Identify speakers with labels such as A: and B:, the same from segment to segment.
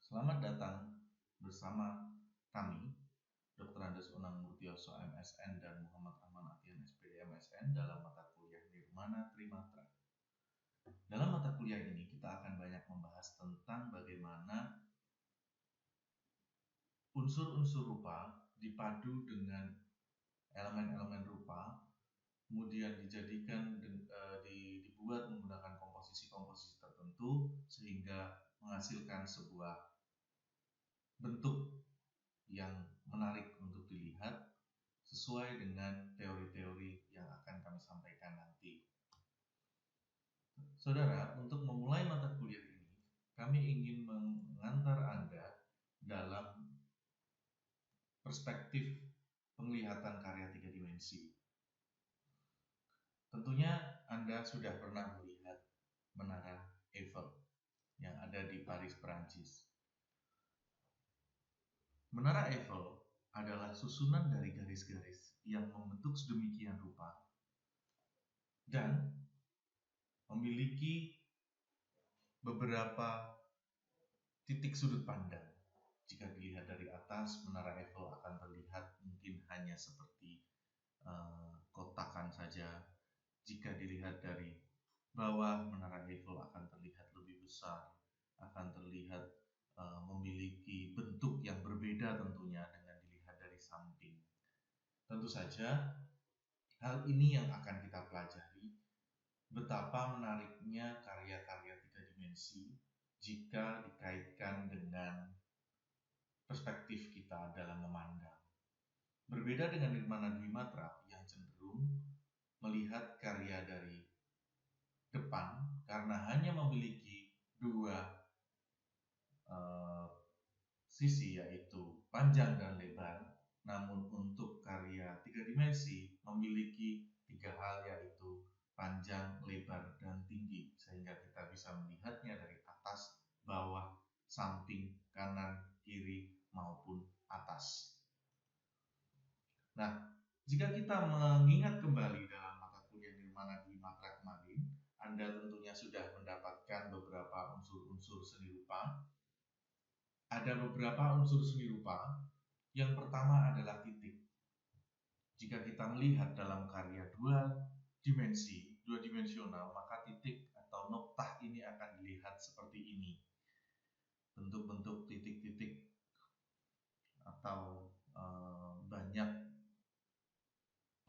A: Selamat datang bersama kami, Dr. Andes Unang Murtioso MSN dan Muhammad Ahmad Atian SPD MSN dalam mata kuliah Nirmana Trimatra. Dalam mata kuliah ini kita akan banyak membahas tentang bagaimana unsur-unsur rupa dipadu dengan elemen-elemen rupa, kemudian dibuat menggunakan komposisi-komposisi tertentu sehingga menghasilkan sebuah bentuk yang menarik untuk dilihat sesuai dengan teori-teori yang akan kami sampaikan nanti. Saudara, untuk memulai mata kuliah ini, kami ingin mengantar Anda dalam perspektif penglihatan karya 3 dimensi. Tentunya Anda sudah pernah melihat Menara Eiffel yang ada di Paris, Perancis. Menara Eiffel adalah susunan dari garis-garis yang membentuk sedemikian rupa dan memiliki beberapa titik sudut pandang. Jika dilihat dari atas, Menara Eiffel akan terlihat mungkin hanya seperti kotakan saja. Jika dilihat dari bawah, Menara Eiffel akan terlihat lebih besar, akan terlihat memiliki bentuk yang berbeda tentunya dengan dilihat dari samping. Tentu saja hal ini yang akan kita pelajari, betapa menariknya karya-karya 3 dimensi jika dikaitkan dengan perspektif kita dalam memandang. Berbeda dengan Nirmana Dwimatra yang cenderung melihat karya dari depan karena hanya memiliki dua sisi, yaitu panjang dan lebar. Namun untuk karya 3 dimensi memiliki 3 hal, yaitu panjang, lebar, dan tinggi, sehingga kita bisa melihatnya dari atas, bawah, samping, kanan, kiri, maupun atas. Nah, jika kita mengingat kembali dalam mata kuliah Nirmana Dwimatra kemarin, Anda tentunya sudah mendapatkan beberapa unsur-unsur seni rupa. Ada beberapa unsur seni rupa. Yang pertama adalah titik. Jika kita melihat dalam karya 2 dimensional, maka titik atau noktah ini akan dilihat seperti ini. Bentuk-bentuk titik-titik atau banyak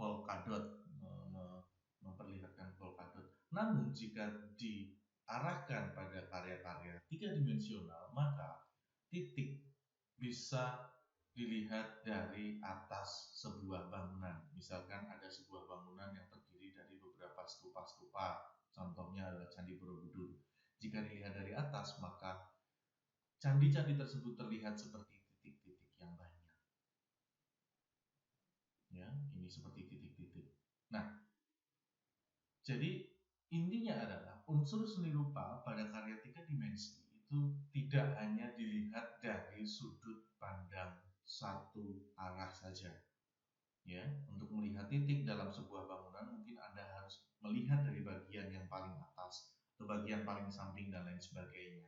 A: polkadot, memperlihatkan polkadot. Namun jika diarahkan pada karya-karya 3 dimensional, maka titik bisa dilihat dari atas sebuah bangunan. Misalkan ada sebuah bangunan yang terdiri dari beberapa stupa-stupa, contohnya adalah Candi Borobudur. Jika dilihat dari atas, maka candi-candi tersebut terlihat seperti titik-titik yang banyak. Ya, ini seperti titik-titik. Nah, jadi intinya adalah unsur seni rupa pada karya 3 dimensi itu tidak hanya dilihat dari sudut pandang satu arah saja. Ya, untuk melihat titik dalam sebuah bangunan mungkin Anda harus melihat dari bagian yang paling atas atau bagian paling samping dan lain sebagainya.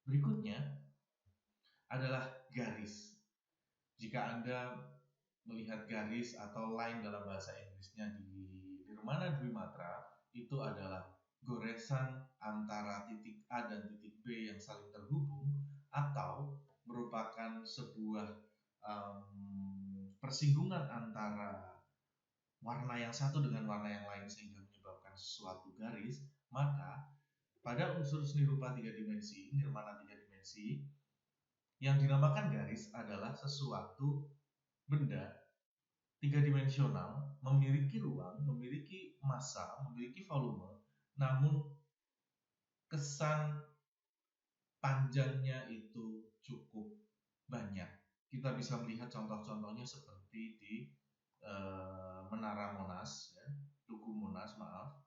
A: Berikutnya adalah garis. Jika Anda melihat garis atau line dalam bahasa Inggrisnya di Nirmana Dwimatra, itu adalah goresan antara titik A dan titik B yang saling terhubung atau merupakan sebuah persinggungan antara warna yang satu dengan warna yang lain sehingga menyebabkan suatu garis. Maka pada unsur seni rupa 3 dimensi, Nirmana 3 dimensi, yang dinamakan garis adalah sesuatu benda 3 dimensional, memiliki ruang, memiliki massa, memiliki volume, namun kesan panjangnya itu cukup banyak. Kita bisa melihat contoh-contohnya seperti di Menara Monas, ya, Tugu Monas, maaf.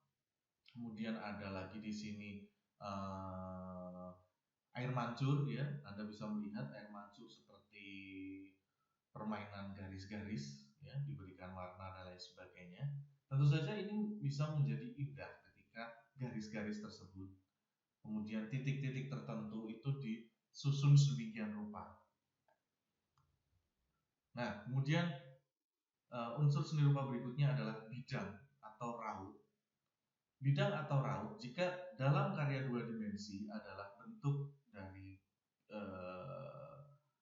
A: Kemudian ada lagi di sini air mancur, ya. Anda bisa melihat air mancur seperti permainan garis-garis, ya, diberikan warna dan lain sebagainya. Tentu saja ini bisa menjadi indah ketika garis-garis tersebut, kemudian titik-titik tertentu itu disusun sedemikian rupa. Nah, kemudian unsur seni rupa berikutnya adalah bidang atau raut. Bidang atau raut jika dalam karya dua dimensi adalah bentuk dari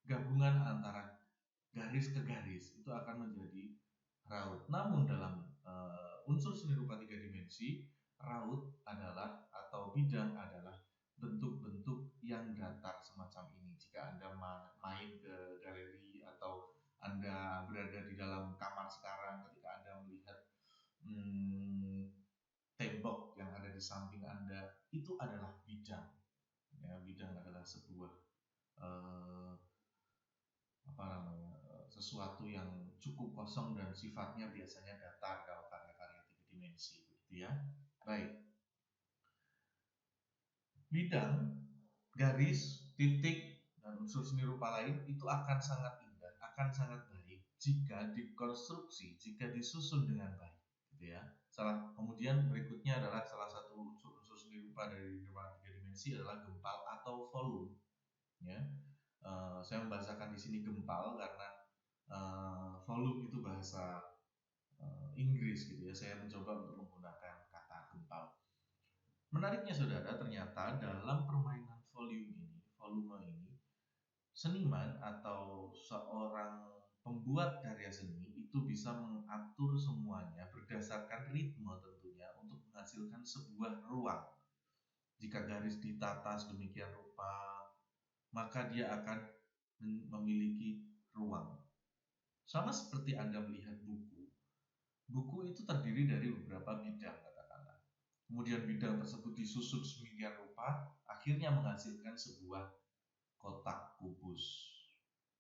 A: gabungan antara garis ke garis, itu akan menjadi raut. Namun dalam unsur seni rupa tiga dimensi, raut adalah atau bidang adalah bentuk-bentuk yang datar semacam ini. Jika Anda main ke galeri atau Anda berada di dalam kamar sekarang, ketika Anda melihat tembok yang ada di samping Anda, itu adalah bidang. Ya, bidang adalah sebuah sesuatu yang cukup kosong dan sifatnya biasanya datar kalau karya-karya tiga dimensi, begitu ya. Baik. Bidang, garis, titik, dan unsur seni rupa lain itu akan sangat indah, akan sangat baik jika dikonstruksi, jika disusun dengan baik, gitu ya. Kemudian berikutnya adalah salah satu unsur-unsur seni rupa dari nirwana tiga dimensi adalah gempal atau volume. Ya, saya membahasakan di sini gempal karena volume itu bahasa Inggris, gitu ya. Saya mencoba untuk menggunakan kata gempal. Menariknya saudara, ternyata dalam permainan volume ini, seniman atau seorang pembuat karya seni itu bisa mengatur semuanya berdasarkan ritme tentunya untuk menghasilkan sebuah ruang. Jika garis ditata sedemikian rupa, maka dia akan memiliki ruang. Sama seperti Anda melihat buku. Buku itu terdiri dari beberapa bidang, katakanlah. Kemudian bidang tersebut disusun sedemikian rupa, akhirnya menghasilkan sebuah kotak kubus,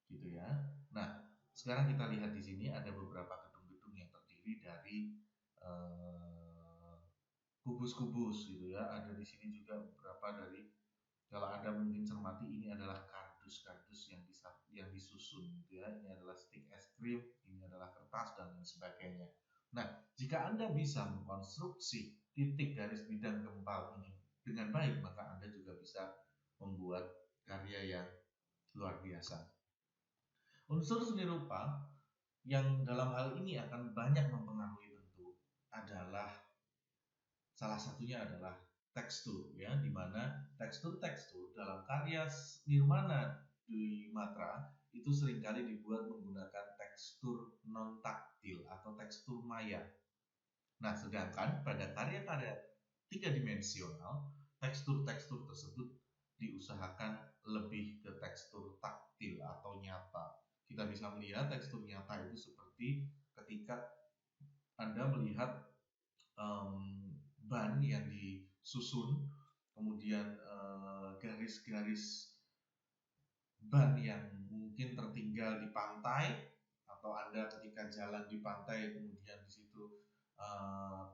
A: gitu ya. Nah, sekarang kita lihat di sini ada beberapa gedung-gedung yang terdiri dari kubus-kubus, gitu ya. Ada di sini juga beberapa dari, kalau Anda mungkin cermati, ini adalah kardus-kardus yang disusun, gitu ya. Ini adalah stik es krim, ini adalah kertas, dan lain sebagainya. Nah, jika Anda bisa mengkonstruksi titik garis bidang gempal ini dengan baik, maka Anda juga bisa membuat karya yang luar biasa. Unsur seni rupa yang dalam hal ini akan banyak mempengaruhi bentuk adalah, salah satunya adalah tekstur, ya, di mana tekstur-tekstur dalam karya nirwana Dwi Matra itu seringkali dibuat menggunakan tekstur non taktil atau tekstur maya. Nah, sedangkan pada karya-karya tiga dimensional, tekstur-tekstur tersebut diusahakan lebih ke tekstur taktil atau nyata. Kita bisa melihat tekstur nyata itu seperti ketika Anda melihat ban yang disusun, kemudian garis-garis ban yang mungkin tertinggal di pantai, atau Anda ketika jalan di pantai kemudian di situ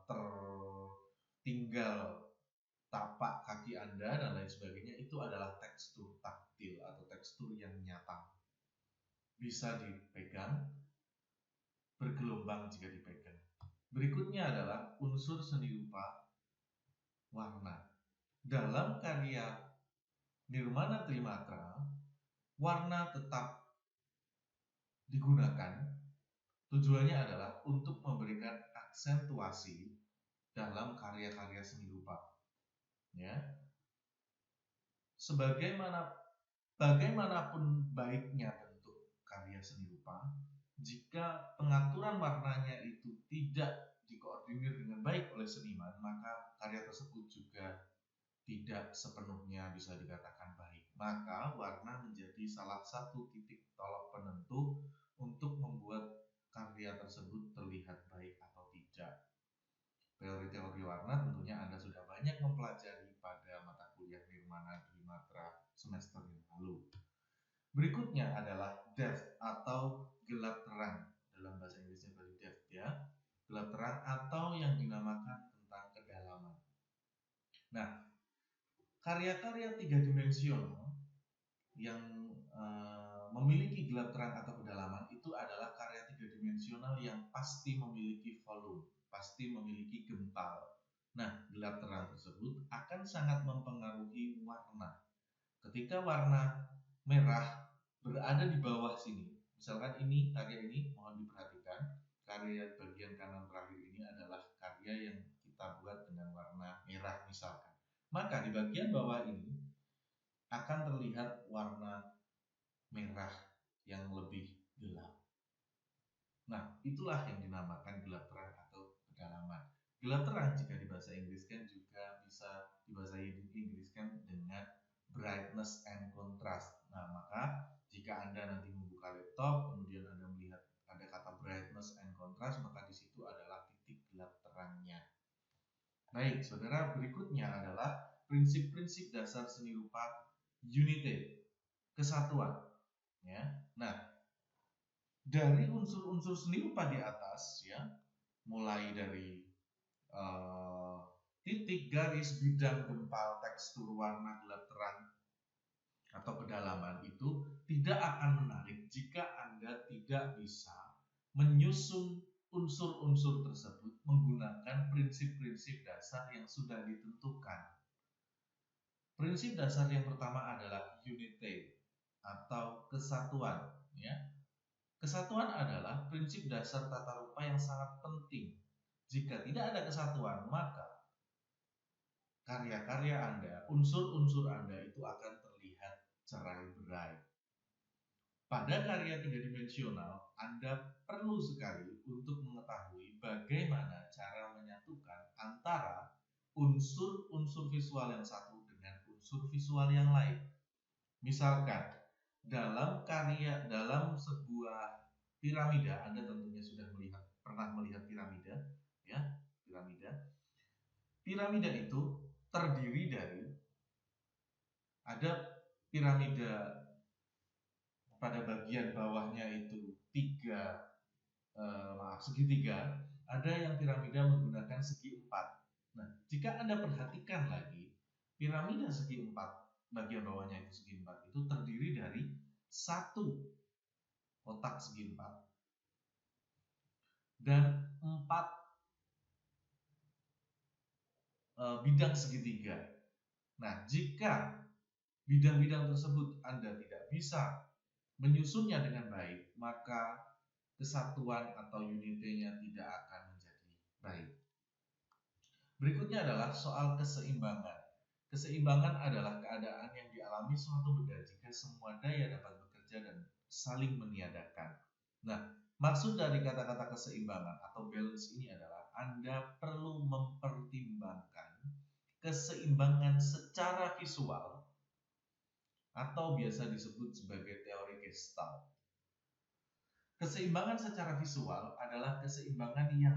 A: tertinggal tapak kaki Anda dan lain sebagainya, itu adalah tekstur taktil atau tekstur yang nyata. Bisa dipegang, bergelombang jika dipegang. Berikutnya adalah unsur seni rupa warna. Dalam karya Nirwana Trimatra, warna tetap digunakan. Tujuannya adalah untuk memberikan aksentuasi dalam karya-karya seni rupa. Ya. Bagaimanapun baiknya bentuk karya seni rupa, jika pengaturan warnanya itu tidak dikoordinir dengan baik oleh seniman, maka karya tersebut juga tidak sepenuhnya bisa dikatakan baik. Maka warna menjadi salah satu titik tolak penentu untuk membuat karya tersebut terlihat baik atau tidak. Teori-teori warna tentunya Anda sudah banyak mempelajari pada mata kuliah Nirwana Dwi Matra semester yang lalu. Berikutnya adalah depth atau gelap terang. Dalam bahasa Inggrisnya berarti depth, ya. Gelap terang atau yang dinamakan tentang kedalaman. Nah, karya-karya tiga dimensional yang memiliki gelap terang atau kedalaman itu adalah karya tiga dimensional yang pasti memiliki volume, pasti memiliki gempal. Nah, gelap terang tersebut akan sangat mempengaruhi warna. Ketika warna merah berada di bawah sini. Misalkan ini karya ini, mohon diperhatikan, karya bagian kanan terakhir ini adalah karya yang kita buat dengan warna merah misalkan. Maka di bagian bawah ini akan terlihat warna merah yang lebih gelap. Nah, itulah yang dinamakan gelap terang atau kedalaman. Gelap terang jika di bahasa Inggris kan juga bisa di bahasa Inggris kan dengan brightness and contrast. Nah, maka jika Anda nanti membuka laptop, kemudian Anda melihat ada kata brightness and contrast, maka di situ adalah titik gelap terangnya. Baik, saudara, berikutnya adalah prinsip-prinsip dasar seni rupa unity, kesatuan. Ya, nah, dari unsur-unsur seni rupa di atas, ya, mulai dari titik, garis, bidang, gempal, tekstur, warna, gelap terang, atau kedalaman itu tidak akan menarik jika Anda tidak bisa menyusun unsur-unsur tersebut menggunakan prinsip-prinsip dasar yang sudah ditentukan. Prinsip dasar yang pertama adalah unity atau kesatuan, ya. Kesatuan adalah prinsip dasar tata rupa yang sangat penting. Jika tidak ada kesatuan, maka karya-karya Anda, unsur-unsur Anda itu akan terlihat cerai-berai. Pada karya tiga dimensional, Anda perlu sekali untuk mengetahui bagaimana cara menyatukan antara unsur-unsur visual yang satu dengan unsur visual yang lain. Misalkan, dalam sebuah piramida, Anda tentunya sudah pernah melihat piramida, ya, piramida. Piramida itu terdiri dari ada piramida pada bagian bawahnya itu segitiga, ada yang piramida menggunakan segi empat. Nah, jika Anda perhatikan lagi, piramida segi empat, bagian bawahnya itu segi empat, itu terdiri dari satu kotak segi empat dan 4 bidang segitiga. Nah, jika bidang-bidang tersebut Anda tidak bisa menyusunnya dengan baik, maka kesatuan atau unity-nya tidak akan menjadi baik. Berikutnya adalah soal keseimbangan. Keseimbangan adalah keadaan yang dialami suatu benda jika semua daya dapat bekerja dan saling meniadakan. Nah, maksud dari kata-kata keseimbangan atau balance ini adalah Anda perlu mempertimbangkan keseimbangan secara visual atau biasa disebut sebagai teori Gestalt. Keseimbangan secara visual adalah keseimbangan yang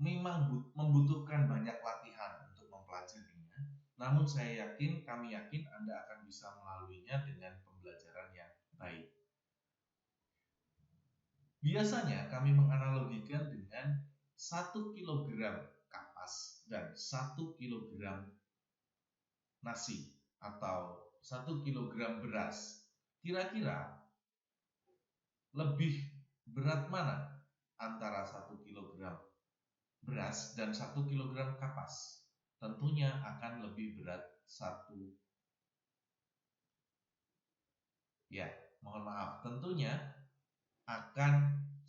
A: memang membutuhkan banyak latihan untuk mempelajarinya. Namun kami yakin Anda akan bisa melaluinya dengan pembelajaran yang baik. Biasanya kami menganalogikan dengan 1 kilogram kapas dan 1 kilogram nasi atau 1 kilogram beras. Kira-kira lebih berat mana antara 1 kilogram beras dan 1 kilogram kapas? Tentunya akan lebih berat tentunya akan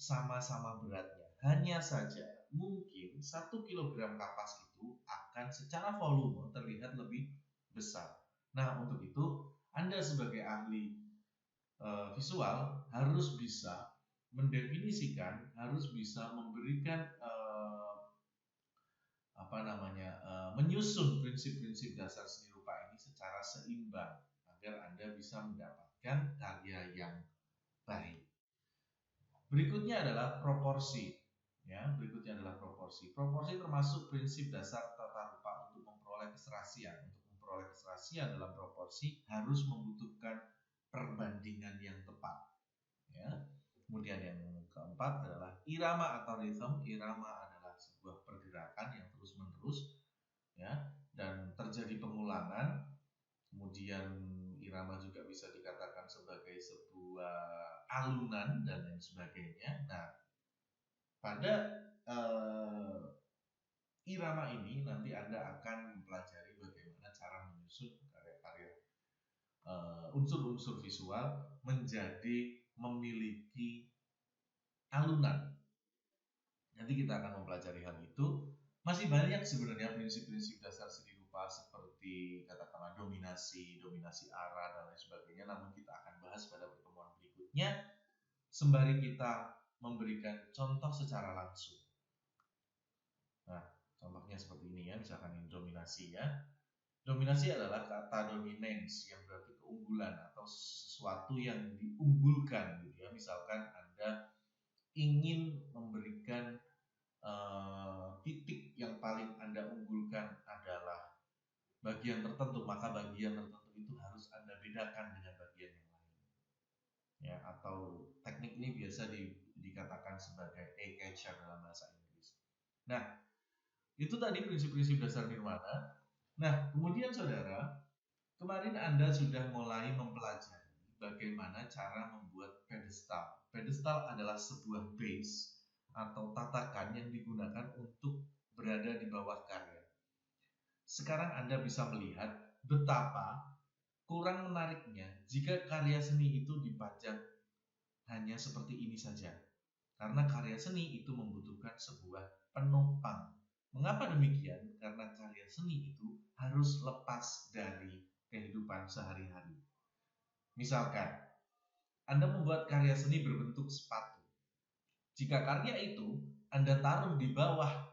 A: sama-sama beratnya. Hanya saja mungkin 1 kilogram kapas itu akan secara volume terlihat lebih besar. Nah, untuk itu Anda sebagai ahli visual harus bisa mendefinisikan, harus bisa memberikan menyusun prinsip-prinsip dasar seni rupa ini secara seimbang agar Anda bisa mendapatkan karya yang baik. Berikutnya adalah proporsi. Ya, berikutnya adalah proporsi. Proporsi termasuk prinsip dasar tata rupa untuk memperoleh keserasian. Untuk memperoleh keserasian dalam proporsi harus membutuhkan perbandingan yang tepat. Ya. Kemudian yang keempat adalah irama atau rhythm. Irama adalah sebuah pergerakan yang terus-menerus, ya, dan terjadi pengulangan. Kemudian irama juga bisa dikatakan sebagai sebuah alunan dan lain sebagainya. Nah, pada irama ini nanti Anda akan mempelajari bagaimana cara menyusun karya-karya unsur-unsur visual menjadi memiliki alunan. Nanti kita akan mempelajari hal itu. Masih banyak sebenarnya prinsip-prinsip dasar seni rupa seperti katakanlah dominasi, dominasi arah dan lain sebagainya. Namun kita akan bahas pada pertemuan berikutnya sembari kita memberikan contoh secara langsung. Nah, contohnya seperti ini ya, misalkan ini dominasi ya. Dominasi adalah kata dominance yang berarti keunggulan atau sesuatu yang diunggulkan gitu ya. Misalkan Anda ingin memberikan titik yang paling Anda unggulkan adalah bagian tertentu, maka bagian tertentu itu harus Anda bedakan dengan bagian yang lain. Ya, atau teknik ini biasa dikatakan sebagai eye catcher dalam bahasa Inggris. Nah, itu tadi prinsip-prinsip dasar nirwana. Nah, kemudian saudara, kemarin Anda sudah mulai mempelajari bagaimana cara membuat pedestal. Pedestal adalah sebuah base atau tatakan yang digunakan untuk berada di bawah karya. Sekarang Anda bisa melihat betapa kurang menariknya jika karya seni itu dipajang hanya seperti ini saja. Karena karya seni itu membutuhkan sebuah penopang. Mengapa demikian? Karena karya seni itu harus lepas dari kehidupan sehari-hari. Misalkan, Anda membuat karya seni berbentuk sepatu. Jika karya itu Anda taruh di bawah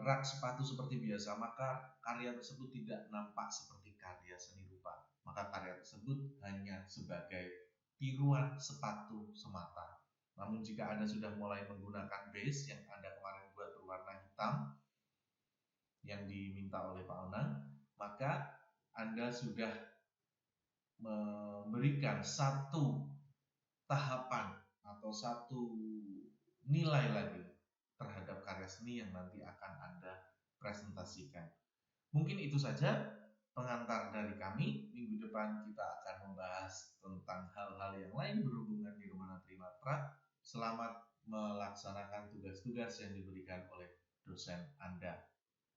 A: rak sepatu seperti biasa, maka karya tersebut tidak nampak seperti karya seni rupa. Maka karya tersebut hanya sebagai tiruan sepatu semata. Namun jika Anda sudah mulai menggunakan base yang Anda kemarin buat berwarna hitam yang diminta oleh Pak Onang, maka Anda sudah memberikan satu tahapan atau satu nilai lagi terhadap karya seni yang nanti akan Anda presentasikan. Mungkin itu saja pengantar dari kami. Minggu depan kita akan membahas tentang hal-hal yang lain berhubungan nirwana trimatra. Selamat melaksanakan tugas-tugas yang diberikan oleh dosen Anda.